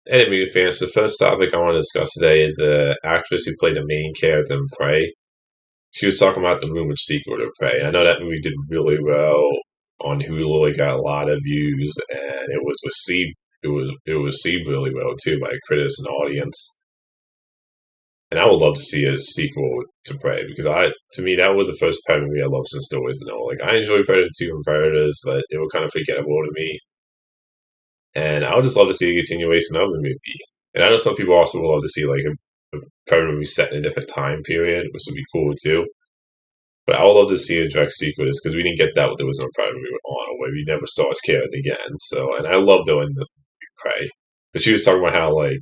Anyway, fans, the first topic I want to discuss today is the actress who played the main character in Prey. She was talking about the rumored sequel to Prey. I know that movie did really well on Hulu. It got a lot of views, and it was received. It was received really well too by critics and audience. And I would love to see a sequel to Prey because to me, that was the first Predator movie I loved since the original. Like I enjoyed Predator 2 and Predators, but they were kind of forgettable to me. And I would just love to see a continuation of the movie. And I know some people also would love to see like a Predator movie set in a different time period, which would be cool too. But I would love to see a direct sequel to this because we didn't get that with the original Predator movie with Arnold, where we never saw his character again. So, and I love doing the Prey. But she was talking about how like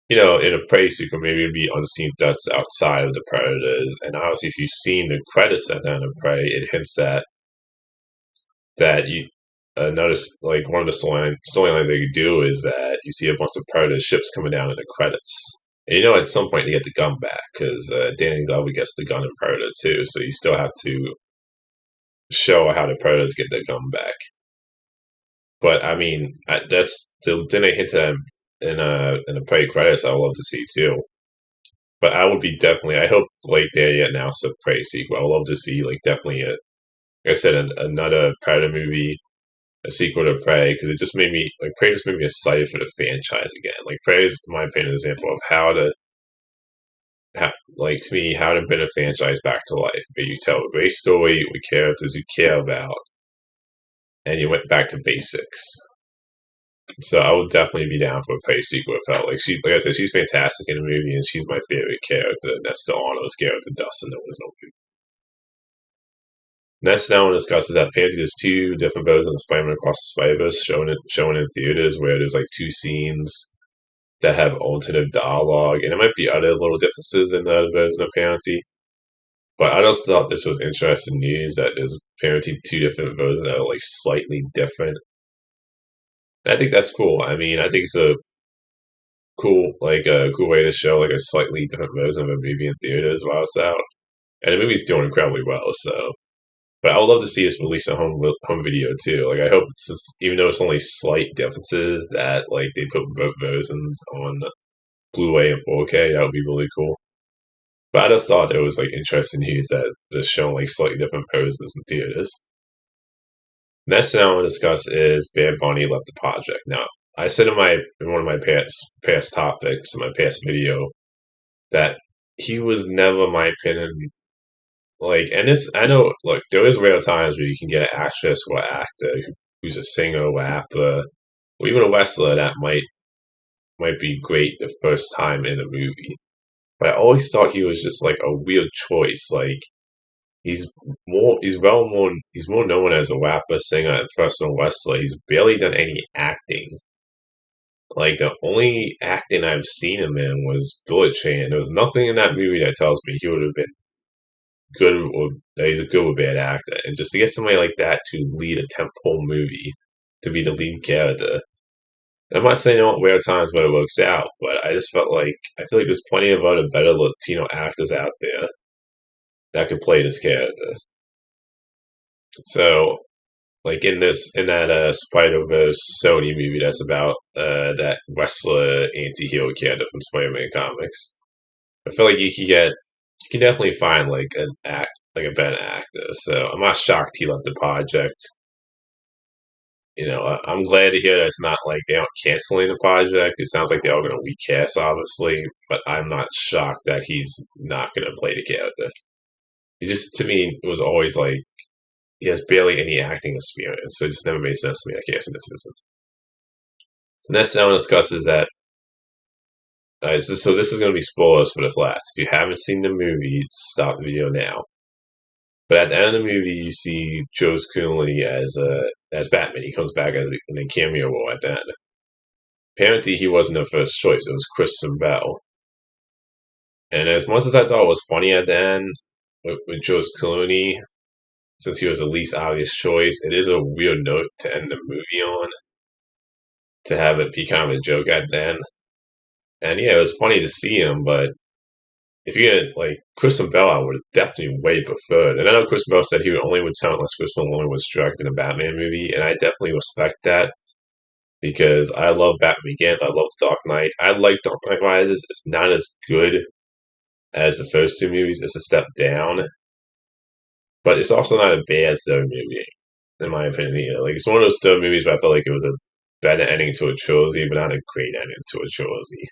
in a Prey sequel, maybe it'd be unseen threats outside of the Predators. And obviously, if you've seen the credits at the end of Prey, it hints that you notice like one of the storylines they could do is that you see a bunch of Predator ships coming down in the credits. And at some point they get the gun back because Danny Glover gets the gun in Predator too, so you still have to show how the Predators get their gun back. But I mean, that's then they hint at in the Prey credits. I would love to see too. But I would be definitely. I hope like they announce a Prey sequel. I would love to see like definitely like I said, another Predator movie, a sequel to Prey, because it just made me like Prey just made me excited for the franchise again. Like Prey is, in my opinion, an example of like to me, how to bring a franchise back to life. Where you tell a great story with characters you care about, and you went back to basics. So I would definitely be down for a Prey sequel. It felt like like I said, she's fantastic in the movie, and she's my favorite character. And that's the Arnold's character, Dustin. There was no Next now I want to discuss is that apparently there's two different versions of Spider-Man Across the Spider-Verse shown in theaters where there's like two scenes that have alternative dialogue, and it might be other little differences in the other version apparently. But I just thought this was interesting news that there's apparently two different versions that are like slightly different. And I think that's cool. I mean, I think it's a cool way to show like a slightly different version of a movie in theaters while it's out. And the movie's doing incredibly well, so but I would love to see this release a home video too. Like I hope even though it's only slight differences that like they put both versions on Blu-ray and 4K. That would be really cool. But I just thought it was like interesting news that they're showing like slightly different versions in theaters. Next thing I want to discuss is Bad Bunny left the project. Now I said in one of my past topics in my past video that he was never, in my opinion, like, and this, I know, look, there is rare times where you can get an actress or actor who's a singer, rapper, or even a wrestler that might be great the first time in a movie. But I always thought he was just like a weird choice. Like he's more known as a rapper, singer, and professional wrestler. He's barely done any acting. Like the only acting I've seen him in was Bullet Train. There was nothing in that movie that tells me he would have been good or that he's a good or bad actor. And just to get somebody like that to lead a tentpole movie, to be the lead character. I'm not saying there won't rare times where it works out, but I just felt like I feel like there's plenty of other better Latino actors out there that could play this character. So, like in that Spider Verse Sony movie that's about that wrestler anti-hero character from Spider-Man comics, I feel like you can definitely find like a better actor. So I'm not shocked he left the project. I'm glad to hear that it's not like they aren't canceling the project. It sounds like they are going to recast, obviously, but I'm not shocked that he's not going to play the character. It just, to me, it was always like he has barely any acting experience, so it just never made sense to me that casting this isn't. Next thing I want to discuss is that, so this is going to be spoilers for the last. If you haven't seen the movie, stop the video now. But at the end of the movie, you see George Clooney as Batman. He comes back as in a cameo role at the end. Apparently, he wasn't the first choice. It was Christian Bale. And as much as I thought it was funny at the end with George Clooney, since he was the least obvious choice, it is a weird note to end the movie on. To have it be kind of a joke at the end. And yeah, it was funny to see him, but if you get like Christian Bale, I would have definitely way preferred. And I know Christian Bale said he would only return unless Christian Nolan was directing a Batman movie, and I definitely respect that because I love Batman Begins. I love The Dark Knight. I like Dark Knight Rises. It's not as good as the first two movies. It's a step down, but it's also not a bad third movie, in my opinion. Either. Like it's one of those third movies where I felt like it was a better ending to a trilogy, but not a great ending to a trilogy.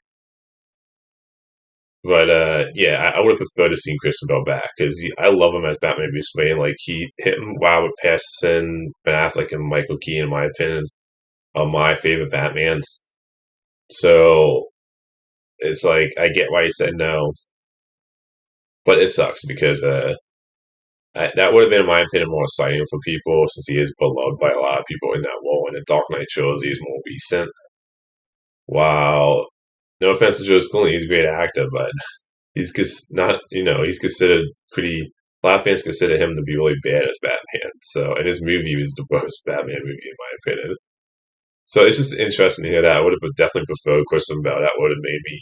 But yeah, I would have preferred to see Christian Bale back because I love him as Batman Bruce Wayne. Like he hit him while with Patterson, Ben Affleck, and Michael Keaton, in my opinion, are my favorite Batmans. So it's like I get why he said no, but it sucks because that would have been, in my opinion, more exciting for people since he is beloved by a lot of people in that role. And the Dark Knight trilogy is more recent. Wow, no offense to George Clooney, he's a great actor, but he's just not, he's considered pretty. A lot of fans consider him to be really bad as Batman. So, and his movie was the worst Batman movie in my opinion. So it's just interesting to hear that. I would have definitely preferred Christian Bale. That would have made me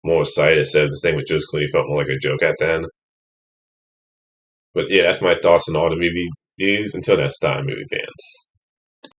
more excited instead of the thing with George Clooney felt more like a joke at the end. But yeah, that's my thoughts on all the movie news. Until next time, movie fans.